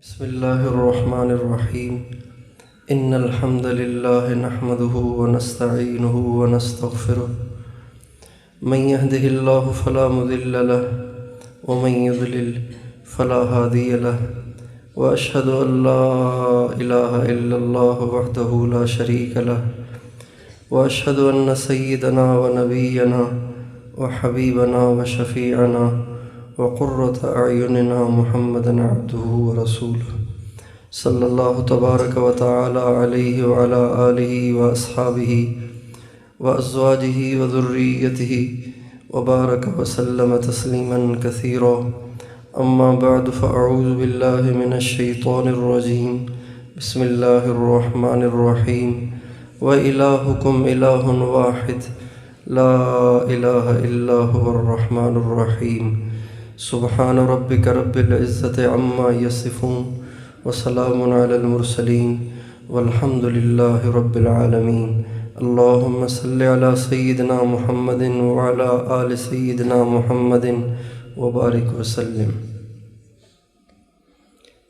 بسم الله الرحمن الرحيم إن الحمد لله نحمده ونستعينه ونستغفره من يهده الله فلا مضل له ومن يضلل فلا هادي له وأشهد أن لا إله إلا الله وحده لا شريك له وأشهد أن سيدنا ونبينا وحبيبنا وشفيعنا وقرة أعيننا محمدا عبده ورسوله صلى الله تبارك وتعالى عليه وعلى آله وأصحابه وأزواجه وذريته وبارك وسلم تسليما كثيرا. أما بعد فأعوذ بالله من الشيطان الرجيم. بسم الله الرحمن الرحيم. وإلهكم إله واحد لا إله إلا هو الرحمن الرحيم. سبحان ربك رب العزة عما يصفون وسلام على المرسلين والحمد لله رب العالمين. اللهم صل على سيدنا محمد وعلى آل سيدنا محمد وبارک وسلم.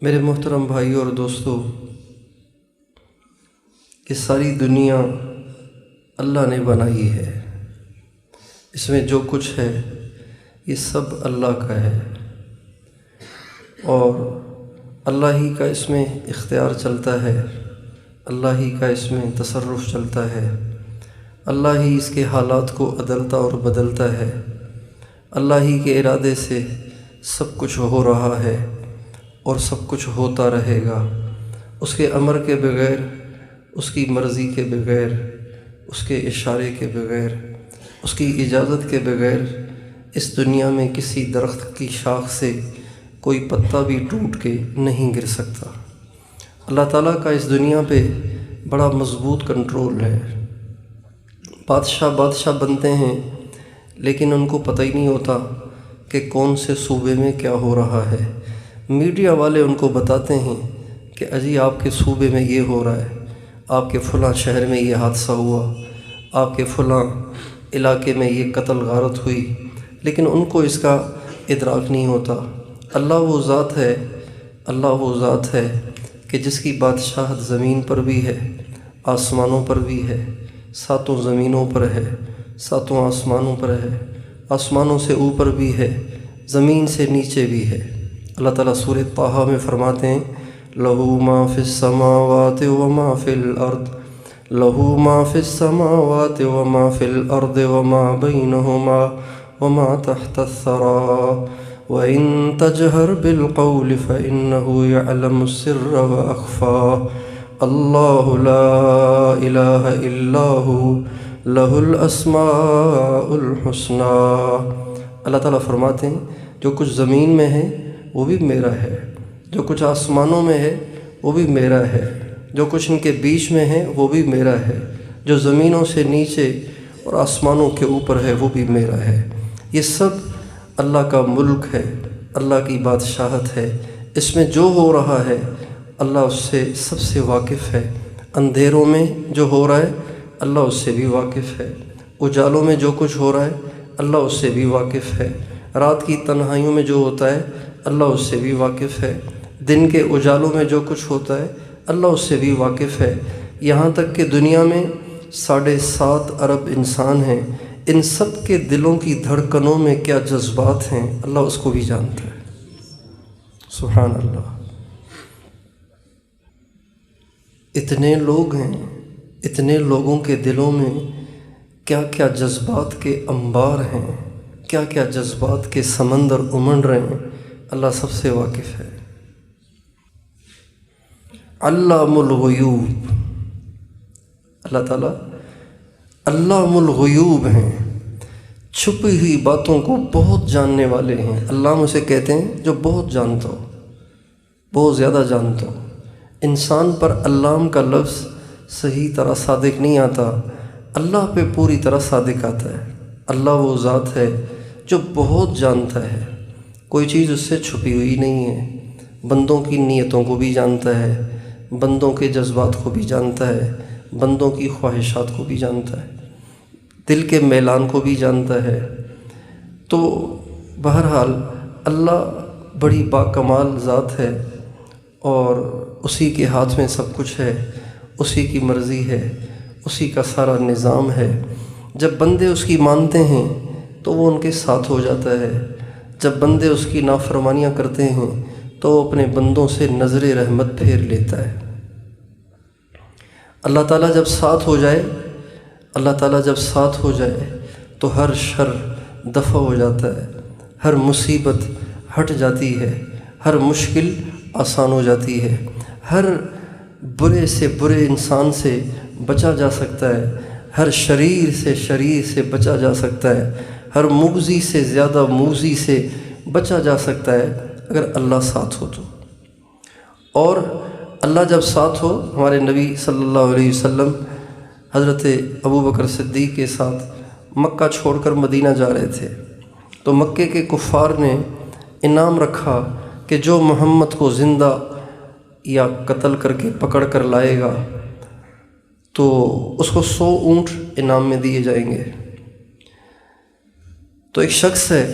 میرے محترم بھائیوں اور دوستو، یہ ساری دنیا اللہ نے بنائی ہے. اس میں جو کچھ ہے یہ سب اللہ کا ہے اور اللہ ہی کا اس میں اختیار چلتا ہے، اللہ ہی کا اس میں تصرف چلتا ہے، اللہ ہی اس کے حالات کو عدلتا اور بدلتا ہے. اللہ ہی کے ارادے سے سب کچھ ہو رہا ہے اور سب کچھ ہوتا رہے گا. اس کے امر کے بغیر، اس کی مرضی کے بغیر، اس کے اشارے کے بغیر، اس کی اجازت کے بغیر اس دنیا میں کسی درخت کی شاخ سے کوئی پتا بھی ٹوٹ کے نہیں گر سکتا. اللہ تعالیٰ کا اس دنیا پہ بڑا مضبوط کنٹرول ہے. بادشاہ بنتے ہیں لیکن ان کو پتہ ہی نہیں ہوتا کہ کون سے صوبے میں کیا ہو رہا ہے. میڈیا والے ان کو بتاتے ہیں کہ اجی آپ کے صوبے میں یہ ہو رہا ہے، آپ کے فلاں شہر میں یہ حادثہ ہوا، آپ کے فلاں علاقے میں یہ قتل غارت ہوئی، لیکن ان کو اس کا ادراک نہیں ہوتا. اللہ وہ ذات ہے کہ جس کی بادشاہت زمین پر بھی ہے، آسمانوں پر بھی ہے، ساتوں زمینوں پر ہے، ساتوں آسمانوں پر ہے، آسمانوں سے اوپر بھی ہے، زمین سے نیچے بھی ہے. اللہ تعالیٰ سورہ طٰہٰ میں فرماتے ہیں لَهُ مَا فِي السَّمَاوَاتِ وَمَا فِي الْأَرْضِ لَهُ مَا فِي السَّمَاوَاتِ وَمَا فِي الْأَرْضِ وَمَا بَيْنَهُمَا وَمَا تَحْتَ الثَّرَىٰ وَإِن تَجْهَرْ بِالْقَوْلِ فَإِنَّهُ يَعْلَمُ السِّرَّ وَأَخْفَىٰ اللَّهُ لَا إِلَٰهَ إِلَّا هُوَ لَهُ الْأَسْمَاءُ الْحُسْنَىٰ. اللہ تعالیٰ فرماتے ہیں جو کچھ زمین میں ہے وہ بھی میرا ہے، جو کچھ آسمانوں میں ہے وہ بھی میرا ہے، جو کچھ ان کے بیچ میں ہے وہ بھی میرا ہے، جو زمینوں سے نیچے اور آسمانوں کے اوپر ہے وہ بھی میرا ہے. یہ سب اللہ کا ملک ہے، اللہ کی بادشاہت ہے. اس میں جو ہو رہا ہے اللہ اس سے سب سے واقف ہے. اندھیروں میں جو ہو رہا ہے اللہ اس سے بھی واقف ہے، اجالوں میں جو کچھ ہو رہا ہے اللہ اس سے بھی واقف ہے، رات کی تنہائیوں میں جو ہوتا ہے اللہ اس سے بھی واقف ہے، دن کے اجالوں میں جو کچھ ہوتا ہے اللہ اس سے بھی واقف ہے. یہاں تک کہ دنیا میں 7.5 ارب انسان ہیں، ان سب کے دلوں کی دھڑکنوں میں کیا جذبات ہیں اللہ اس کو بھی جانتا ہے. سبحان اللہ. اتنے لوگ ہیں، اتنے لوگوں کے دلوں میں کیا کیا جذبات کے انبار ہیں، کیا کیا جذبات کے سمندر امنڈ رہے ہیں، اللہ سب سے واقف ہے. علام الغیوب. اللہ تعالیٰ علام الغیوب ہیں، چھپی ہوئی باتوں کو بہت جاننے والے ہیں. علام اسے کہتے ہیں جو بہت جانتا ہو، بہت زیادہ جانتا ہو. انسان پر علام کا لفظ صحیح طرح صادق نہیں آتا، اللہ پہ پوری طرح صادق آتا ہے. اللہ وہ ذات ہے جو بہت جانتا ہے، کوئی چیز اس سے چھپی ہوئی نہیں ہے. بندوں کی نیتوں کو بھی جانتا ہے، بندوں کے جذبات کو بھی جانتا ہے، بندوں کی خواہشات کو بھی جانتا ہے، دل کے میلان کو بھی جانتا ہے. تو بہرحال اللہ بڑی باکمال ذات ہے اور اسی کے ہاتھ میں سب کچھ ہے، اسی کی مرضی ہے، اسی کا سارا نظام ہے۔ جب بندے اس کی مانتے ہیں تو وہ ان کے ساتھ ہو جاتا ہے، جب بندے اس کی نافرمانیاں کرتے ہیں تو وہ اپنے بندوں سے نظر رحمت پھیر لیتا ہے۔ اللہ تعالیٰ جب ساتھ ہو جائے، اللہ تعالیٰ جب ساتھ ہو جائے تو ہر شر دفع ہو جاتا ہے، ہر مصیبت ہٹ جاتی ہے، ہر مشکل آسان ہو جاتی ہے، ہر برے سے برے انسان سے بچا جا سکتا ہے، ہر شریر سے بچا جا سکتا ہے، ہر موذی سے زیادہ موذی سے بچا جا سکتا ہے اگر اللہ ساتھ ہو تو۔ اور اللہ جب ساتھ ہو، ہمارے نبی صلی اللہ علیہ وسلم حضرت ابوبکر صدیق کے ساتھ مکہ چھوڑ کر مدینہ جا رہے تھے، تو مکے کے کفار نے انعام رکھا کہ جو محمد کو زندہ یا قتل کر کے پکڑ کر لائے گا تو اس کو 100 اونٹ انعام میں دیے جائیں گے۔ تو ایک شخص ہے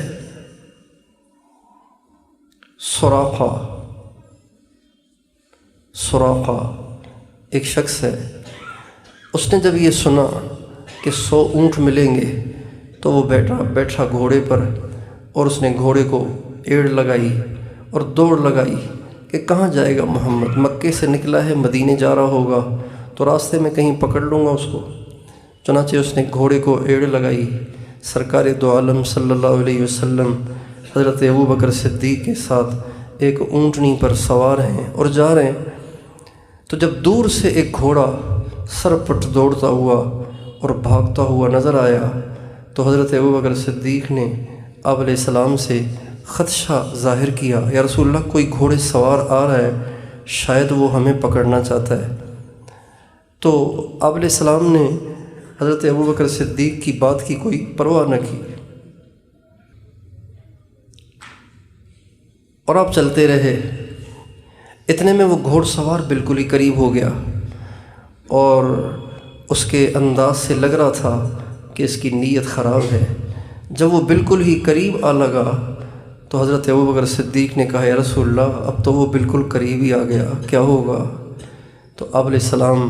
سراقہ ایک شخص ہے، اس نے جب یہ سنا کہ 100 اونٹ ملیں گے تو وہ بیٹھا گھوڑے پر، اور اس نے گھوڑے کو ایڑ لگائی اور دوڑ لگائی کہ کہاں جائے گا محمد، مکے سے نکلا ہے، مدینے جا رہا ہوگا تو راستے میں کہیں پکڑ لوں گا اس کو۔ چنانچہ اس نے گھوڑے کو ایڑ لگائی، سرکار دو عالم صلی اللہ علیہ وسلم حضرت ابوبکر صدیق کے ساتھ ایک اونٹنی پر سوار ہیں اور جا رہے ہیں، تو جب دور سے ایک گھوڑا سرپٹ دوڑتا ہوا اور بھاگتا ہوا نظر آیا تو حضرت ابوبکر صدیق نے آپ علیہ السلام سے خدشہ ظاہر کیا، یا رسول اللہ کوئی گھوڑے سوار آ رہا ہے، شاید وہ ہمیں پکڑنا چاہتا ہے۔ تو آپ علیہ السلام نے حضرت ابوبکر صدیق کی بات کی کوئی پرواہ نہ کی اور آپ چلتے رہے۔ اتنے میں وہ گھوڑ سوار بالکل ہی قریب ہو گیا اور اس کے انداز سے لگ رہا تھا کہ اس کی نیت خراب ہے۔ جب وہ بالکل ہی قریب آ لگا تو حضرت ابوبکر صدیق نے کہا یا رسول اللہ اب تو وہ بالکل قریب ہی آ گیا، کیا ہوگا؟ تو آپ علیہ السلام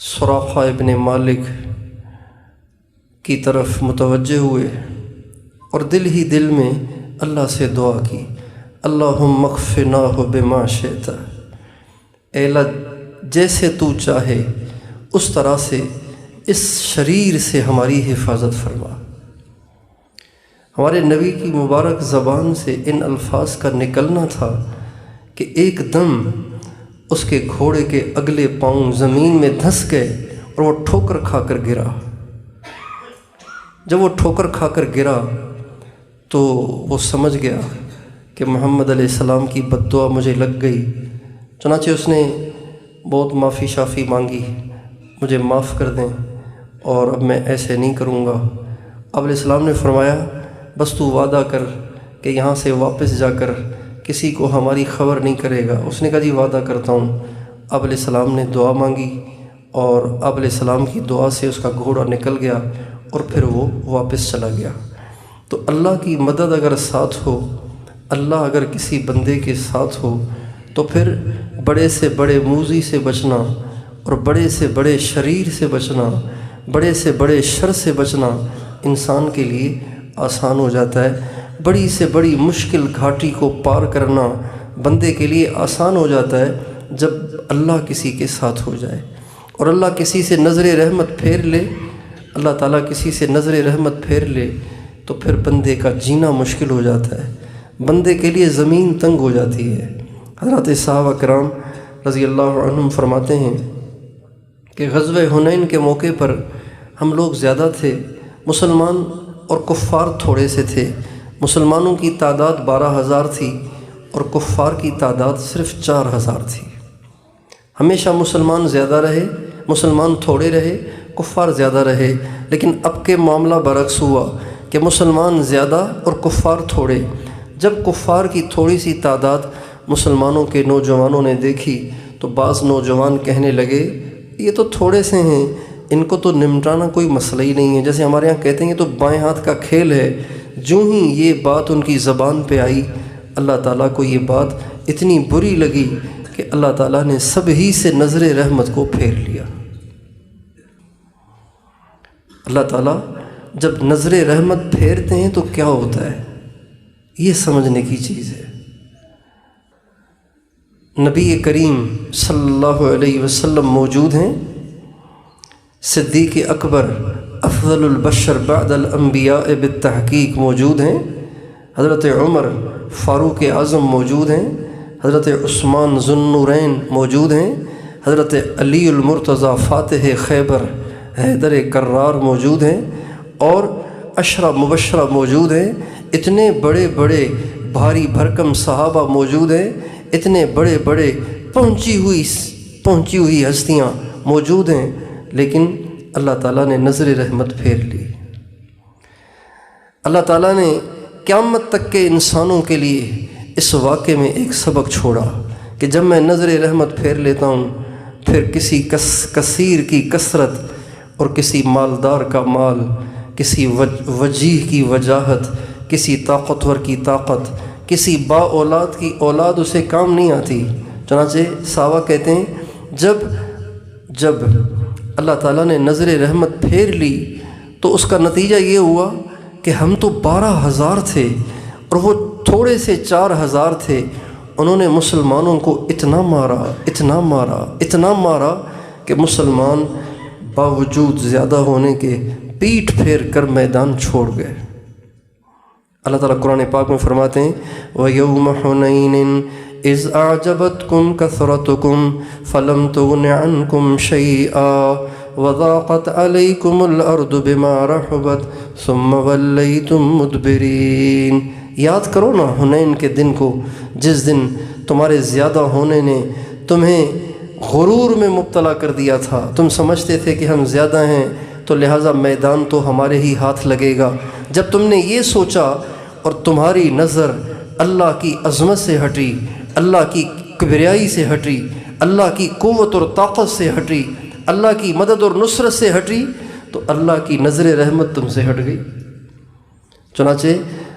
سراقہ ابن مالک کی طرف متوجہ ہوئے اور دل ہی دل میں اللہ سے دعا کی، اللہم اغفناہ بما شئت، اے اللہ جیسے تو چاہے اس طرح سے اس شریر سے ہماری حفاظت فرما۔ ہمارے نبی کی مبارک زبان سے ان الفاظ کا نکلنا تھا کہ ایک دم اس کے گھوڑے کے اگلے پاؤں زمین میں دھس گئے اور وہ ٹھوکر کھا کر گرا۔ جب وہ ٹھوکر کھا کر گرا تو وہ سمجھ گیا کہ محمد علیہ السلام کی بد دعا مجھے لگ گئی، چنانچہ اس نے بہت معافی شافی مانگی، مجھے معاف کر دیں اور اب میں ایسے نہیں کروں گا۔ اب علیہ السلام نے فرمایا بس تو وعدہ کر کہ یہاں سے واپس جا کر کسی کو ہماری خبر نہیں کرے گا۔ اس نے کہا جی وعدہ کرتا ہوں۔ اب علیہ السلام نے دعا مانگی اور اب علیہ السلام کی دعا سے اس کا گھوڑا نکل گیا اور پھر وہ واپس چلا گیا۔ تو اللہ کی مدد اگر ساتھ ہو، اللہ اگر کسی بندے کے ساتھ ہو تو پھر بڑے سے بڑے موذی سے بچنا اور بڑے سے بڑے شریر سے بچنا، بڑے سے بڑے شر سے بچنا انسان کے لیے آسان ہو جاتا ہے۔ بڑی سے بڑی مشکل گھاٹی کو پار کرنا بندے کے لیے آسان ہو جاتا ہے جب اللہ کسی کے ساتھ ہو جائے، اور اللہ کسی سے نظر رحمت پھیر لے، اللہ تعالیٰ کسی سے نظر رحمت پھیر لے تو پھر بندے کا جینا مشکل ہو جاتا ہے، بندے کے لیے زمین تنگ ہو جاتی ہے۔ حضرت صحابہ کرام رضی اللہ عنہم فرماتے ہیں کہ غزوہ حنین کے موقع پر ہم لوگ زیادہ تھے، مسلمان اور کفار تھوڑے سے تھے۔ مسلمانوں کی تعداد 12,000 تھی اور کفار کی تعداد صرف 4,000 تھی۔ ہمیشہ مسلمان زیادہ رہے، مسلمان تھوڑے رہے، کفار زیادہ رہے، لیکن اب کے معاملہ برعکس ہوا کہ مسلمان زیادہ اور کفار تھوڑے۔ جب کفار کی تھوڑی سی تعداد مسلمانوں کے نوجوانوں نے دیکھی تو بعض نوجوان کہنے لگے یہ تو تھوڑے سے ہیں، ان کو تو نمٹانا کوئی مسئلہ ہی نہیں ہے، جیسے ہمارے یہاں کہتے ہیں یہ تو بائیں ہاتھ کا کھیل ہے۔ جو ہی یہ بات ان کی زبان پہ آئی، اللہ تعالیٰ کو یہ بات اتنی بری لگی کہ اللہ تعالیٰ نے سب ہی سے نظر رحمت کو پھیر لیا۔ اللہ تعالیٰ جب نظر رحمت پھیرتے ہیں تو کیا ہوتا ہے، یہ سمجھنے کی چیز ہے۔ نبی کریم صلی اللہ علیہ وسلم موجود ہیں، صدیق اکبر افضل البشر بعد الانبیاء بالتحقیق موجود ہیں، حضرت عمر فاروق اعظم موجود ہیں، حضرت عثمان ذو النورین موجود ہیں، حضرت علی المرتضیٰ فاتح خیبر حیدر کرار موجود ہیں، اور عشرہ مبشرہ موجود ہیں۔ اتنے بڑے بڑے بھاری بھرکم صحابہ موجود ہیں، اتنے بڑے بڑے پہنچی ہوئی ہستیاں موجود ہیں، لیکن اللہ تعالیٰ نے نظر رحمت پھیر لی۔ اللہ تعالیٰ نے قیامت تک کے انسانوں کے لیے اس واقعے میں ایک سبق چھوڑا کہ جب میں نظر رحمت پھیر لیتا ہوں، پھر کسی کثیر کی کثرت اور کسی مالدار کا مال، کسی وجیح کی وجاہت، کسی طاقتور کی طاقت، کسی با اولاد کی اولاد اسے کام نہیں آتی۔ چنانچہ صحابہ کہتے ہیں جب اللہ تعالیٰ نے نظر رحمت پھیر لی تو اس کا نتیجہ یہ ہوا کہ ہم تو 12,000 تھے اور وہ تھوڑے سے 4,000 تھے، انہوں نے مسلمانوں کو اتنا مارا کہ مسلمان باوجود زیادہ ہونے کے پیٹھ پھیر کر میدان چھوڑ گئے۔ اللہ تعالیٰ قرآن پاک میں فرماتے ہیں وَيَوْمَ حُنَيْنٍ إِذْ أَعْجَبَتْكُمْ كَثْرَتُكُمْ فَلَمْ تُغْنِ عَنْكُمْ شَيْئًا وَضَاقَتْ عَلَيْكُمُ الْأَرْضُ بِمَا رَحُبَتْ ثُمَّ وَلَّيْتُمْ مُدْبِرِينَ۔ یاد کرو نا حنین کے دن کو، جس دن تمہارے زیادہ ہونے نے تمہیں غرور میں مبتلا کر دیا تھا۔ تم سمجھتے تھے کہ ہم زیادہ ہیں تو لہٰذا میدان تو ہمارے ہی ہاتھ لگے گا۔ جب تم نے یہ سوچا اور تمہاری نظر اللہ کی عظمت سے ہٹی، اللہ کی کبریائی سے ہٹی، اللہ کی قوت اور طاقت سے ہٹی، اللہ کی مدد اور نصرت سے ہٹی، تو اللہ کی نظر رحمت تم سے ہٹ گئی۔ چنانچہ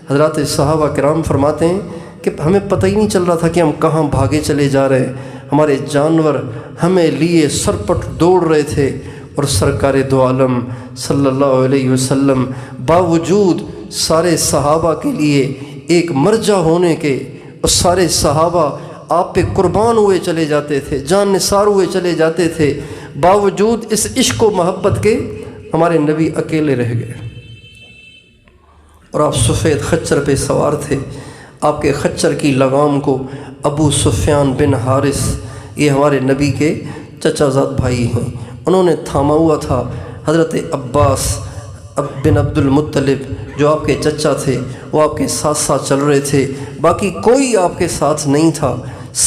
حضرات صحابہ کرام فرماتے ہیں کہ ہمیں پتہ ہی نہیں چل رہا تھا کہ ہم کہاں بھاگے چلے جا رہے ہیں، ہمارے جانور ہمیں لیے سرپٹ دوڑ رہے تھے، اور سرکار دو عالم صلی اللہ علیہ وسلم باوجود سارے صحابہ کے لیے ایک مرجع ہونے کے، اور سارے صحابہ آپ پہ قربان ہوئے چلے جاتے تھے، جان نثار ہوئے چلے جاتے تھے، باوجود اس عشق و محبت کے ہمارے نبی اکیلے رہ گئے۔ اور آپ سفید خچر پہ سوار تھے، آپ کے خچر کی لگام کو ابو سفیان بن حارث، یہ ہمارے نبی کے چچا زاد بھائی ہیں، انہوں نے تھاما ہوا تھا۔ حضرت عباس بن عبد المطلب جو آپ کے چچا تھے، وہ آپ کے ساتھ ساتھ چل رہے تھے، باقی کوئی آپ کے ساتھ نہیں تھا۔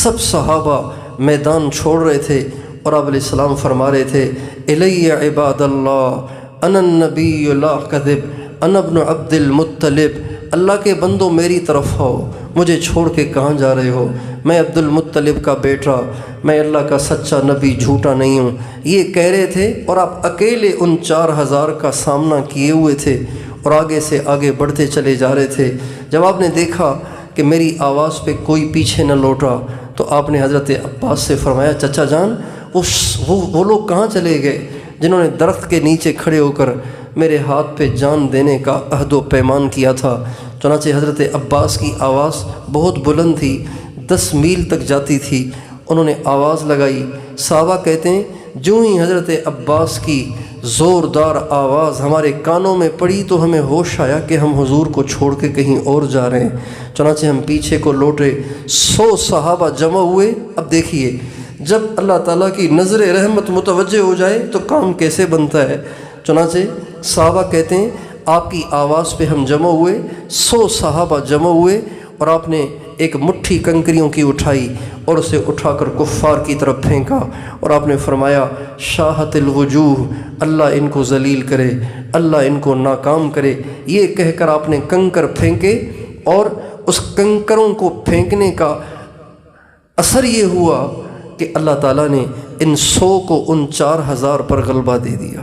سب صحابہ میدان چھوڑ رہے تھے، اور آپ علیہ السلام فرما رہے تھے الی عباد اللہ انا النبی لا کذب انا ابن عبد المطلب، اللہ کے بندوں میری طرف آؤ، مجھے چھوڑ کے کہاں جا رہے ہو، میں عبد المطلب کا بیٹا، میں اللہ کا سچا نبی، جھوٹا نہیں ہوں، یہ کہہ رہے تھے۔ اور آپ اکیلے ان 4,000 کا سامنا کیے ہوئے تھے اور آگے سے آگے بڑھتے چلے جا رہے تھے۔ جب آپ نے دیکھا کہ میری آواز پہ کوئی پیچھے نہ لوٹا تو آپ نے حضرت عباس سے فرمایا چچا جان وہ لوگ کہاں چلے گئے جنہوں نے درخت کے نیچے کھڑے ہو کر میرے ہاتھ پہ جان دینے کا عہد و پیمان کیا تھا۔ چنانچہ حضرت عباس کی آواز بہت بلند تھی، 10 میل تک جاتی تھی، انہوں نے آواز لگائی۔ صحابہ کہتے ہیں جو ہی حضرت عباس کی زوردار آواز ہمارے کانوں میں پڑی تو ہمیں ہوش آیا کہ ہم حضور کو چھوڑ کے کہیں اور جا رہے ہیں۔ چنانچہ ہم پیچھے کو لوٹے، 100 صحابہ جمع ہوئے۔ اب دیکھیے جب اللہ تعالیٰ کی نظر رحمت متوجہ ہو جائے تو کام کیسے بنتا ہے۔ چنانچہ صحابہ کہتے ہیں آپ کی آواز پہ ہم جمع ہوئے، 100 صحابہ جمع ہوئے، اور آپ نے ایک مٹھی کنکریوں کی اٹھائی اور اسے اٹھا کر کفار کی طرف پھینکا، اور آپ نے فرمایا شاہت الوجوہ، اللہ ان کو ذلیل کرے، اللہ ان کو ناکام کرے۔ یہ کہہ کر آپ نے کنکر پھینکے، اور اس کنکروں کو پھینکنے کا اثر یہ ہوا کہ اللہ تعالیٰ نے ان 100 کو ان 4,000 پر غلبہ دے دیا۔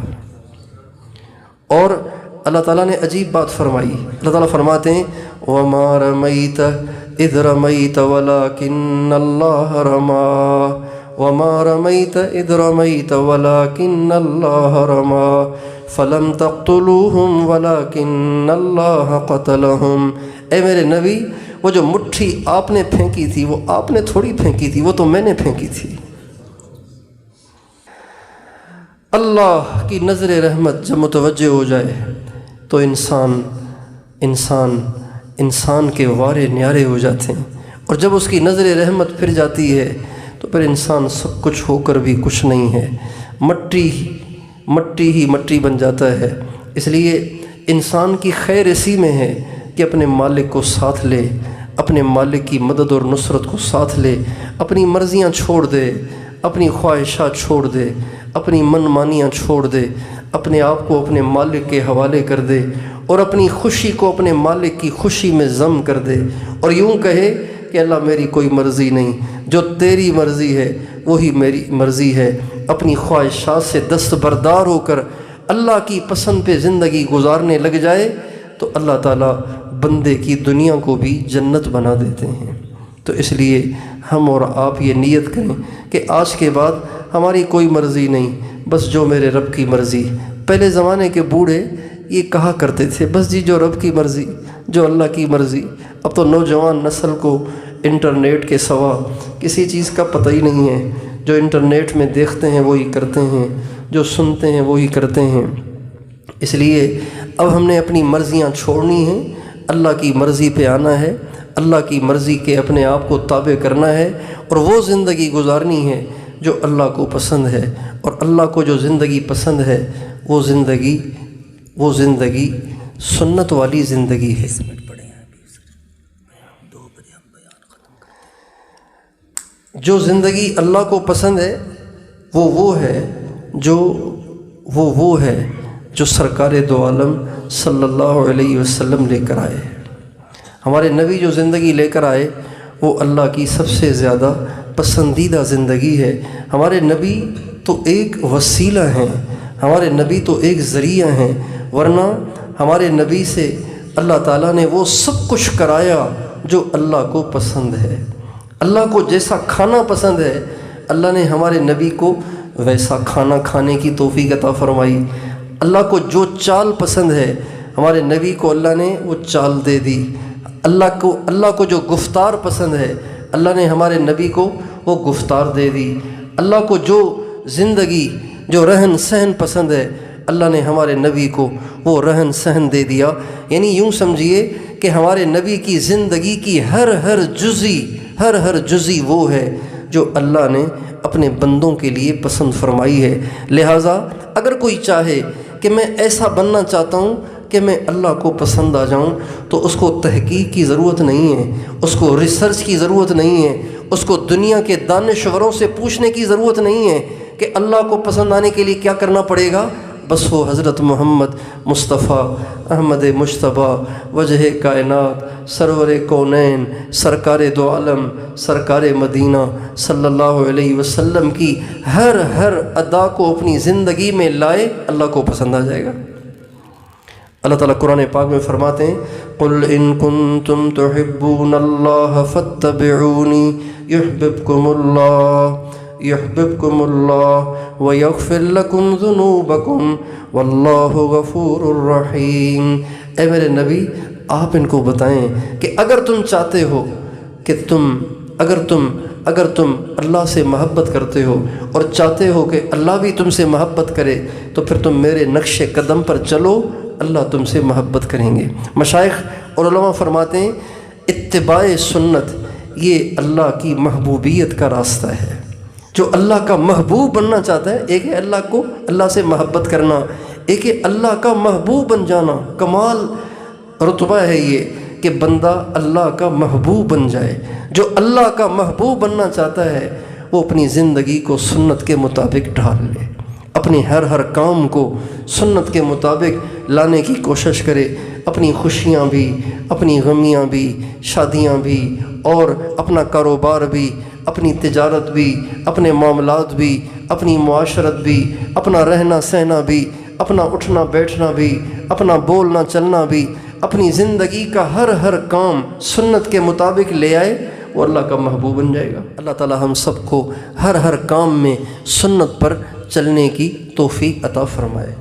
اور اللہ تعالیٰ نے عجیب بات فرمائی، اللہ تعالیٰ فرماتے ہیں وَمَا رَمَيْتَ إذ رميت ولكن الله رمى وما رميت إذ رميت ولكن الله رمى فلم تقتلوهم ولكن الله قتلهم۔ اے میرے نبی، وہ جو مٹھی آپ نے پھینکی تھی وہ آپ نے تھوڑی پھینکی تھی، وہ تو میں نے پھینکی تھی۔ اللہ کی نظر رحمت جب متوجہ ہو جائے تو انسان کے وارے نیارے ہو جاتے ہیں، اور جب اس کی نظر رحمت پھر جاتی ہے تو پھر انسان سب کچھ ہو کر بھی کچھ نہیں ہے، مٹی ہی مٹی بن جاتا ہے۔ اس لیے انسان کی خیر اسی میں ہے کہ اپنے مالک کو ساتھ لے، اپنے مالک کی مدد اور نصرت کو ساتھ لے، اپنی مرضیاں چھوڑ دے، اپنی خواہشات چھوڑ دے، اپنی من مانیاں چھوڑ دے، اپنے آپ کو اپنے مالک کے حوالے کر دے، اور اپنی خوشی کو اپنے مالک کی خوشی میں ضم کر دے، اور یوں کہے کہ اللہ میری کوئی مرضی نہیں، جو تیری مرضی ہے وہی میری مرضی ہے۔ اپنی خواہشات سے دستبردار ہو کر اللہ کی پسند پہ زندگی گزارنے لگ جائے تو اللہ تعالیٰ بندے کی دنیا کو بھی جنت بنا دیتے ہیں۔ تو اس لیے ہم اور آپ یہ نیت کریں کہ آج کے بعد ہماری کوئی مرضی نہیں، بس جو میرے رب کی مرضی۔ پہلے زمانے کے بوڑھے یہ کہا کرتے تھے، بس جی جو رب کی مرضی، جو اللہ کی مرضی۔ اب تو نوجوان نسل کو انٹرنیٹ کے سوا کسی چیز کا پتہ ہی نہیں ہے، جو انٹرنیٹ میں دیکھتے ہیں وہی کرتے ہیں، جو سنتے ہیں وہی کرتے ہیں۔ اس لیے اب ہم نے اپنی مرضیاں چھوڑنی ہیں، اللہ کی مرضی پہ آنا ہے، اللہ کی مرضی کے اپنے آپ کو تابع کرنا ہے، اور وہ زندگی گزارنی ہے جو اللہ کو پسند ہے۔ اور اللہ کو جو زندگی پسند ہے وہ زندگی سنت والی زندگی ہے۔ جو زندگی اللہ کو پسند ہے وہ ہے جو سرکار دو عالم صلی اللہ علیہ وسلم لے کر آئے۔ ہمارے نبی جو زندگی لے کر آئے وہ اللہ کی سب سے زیادہ پسندیدہ زندگی ہے۔ ہمارے نبی تو ایک وسیلہ ہیں، ہمارے نبی تو ایک ذریعہ ہیں، ورنہ ہمارے نبی سے اللہ تعالیٰ نے وہ سب کچھ کرایا جو اللہ کو پسند ہے۔ اللہ کو جیسا کھانا پسند ہے، اللہ نے ہمارے نبی کو ویسا کھانا کھانے کی توفیق عطا فرمائی۔ اللہ کو جو چال پسند ہے، ہمارے نبی کو اللہ نے وہ چال دے دی۔ اللہ کو جو گفتار پسند ہے، اللہ نے ہمارے نبی کو وہ گفتار دے دی۔ اللہ کو جو زندگی، جو رہن سہن پسند ہے، اللہ نے ہمارے نبی کو وہ رہن سہن دے دیا۔ یعنی یوں سمجھیے کہ ہمارے نبی کی زندگی کی ہر جزی وہ ہے جو اللہ نے اپنے بندوں کے لیے پسند فرمائی ہے۔ لہٰذا اگر کوئی چاہے کہ میں ایسا بننا چاہتا ہوں کہ میں اللہ کو پسند آ جاؤں، تو اس کو تحقیق کی ضرورت نہیں ہے، اس کو ریسرچ کی ضرورت نہیں ہے، اس کو دنیا کے دانشوروں سے پوچھنے کی ضرورت نہیں ہے کہ اللہ کو پسند آنے کے لیے کیا کرنا پڑے گا۔ بس وہ حضرت محمد مصطفیٰ احمد مجتبیٰ وجہ کائنات سرور کونین سرکار دو عالم سرکار مدینہ صلی اللہ علیہ وسلم کی ہر ادا کو اپنی زندگی میں لائے، اللہ کو پسند آ جائے گا۔ اللہ تعالیٰ قرآن پاک میں فرماتے ہیں قُلْ إِن كُنتُمْ تُحِبُّونَ اللَّهَ فَاتَّبِعُونِي يُحْبِبْكُمُ اللَّهُ وَيَغْفِرْ لَكُمْ ذُنُوبَكُمْ وَاللَّهُ غَفُورٌ رَحِيمٌ۔ اے میرے نبی، آپ ان کو بتائیں کہ اگر تم چاہتے ہو کہ اگر تم اللہ سے محبت کرتے ہو اور چاہتے ہو کہ اللہ بھی تم سے محبت کرے، تو پھر تم میرے نقش قدم پر چلو، اللہ تم سے محبت کریں گے۔ مشائخ اور علماء فرماتے ہیں اتباع سنت یہ اللہ کی محبوبیت کا راستہ ہے۔ جو اللہ کا محبوب بننا چاہتا ہے، ایک ہے اللہ سے محبت کرنا، ایک ہے اللہ کا محبوب بن جانا۔ کمال رتبہ ہے یہ کہ بندہ اللہ کا محبوب بن جائے۔ جو اللہ کا محبوب بننا چاہتا ہے وہ اپنی زندگی کو سنت کے مطابق ڈھال لے، اپنی ہر کام کو سنت کے مطابق لانے کی کوشش کرے، اپنی خوشیاں بھی، اپنی غمیاں بھی، شادیاں بھی، اور اپنا کاروبار بھی، اپنی تجارت بھی، اپنے معاملات بھی، اپنی معاشرت بھی، اپنا رہنا سہنا بھی، اپنا اٹھنا بیٹھنا بھی، اپنا بولنا چلنا بھی، اپنی زندگی کا ہر کام سنت کے مطابق لے آئے، وہ اللہ کا محبوب بن جائے گا۔ اللہ تعالی ہم سب کو ہر کام میں سنت پر چلنے کی توفیق عطا فرمائے۔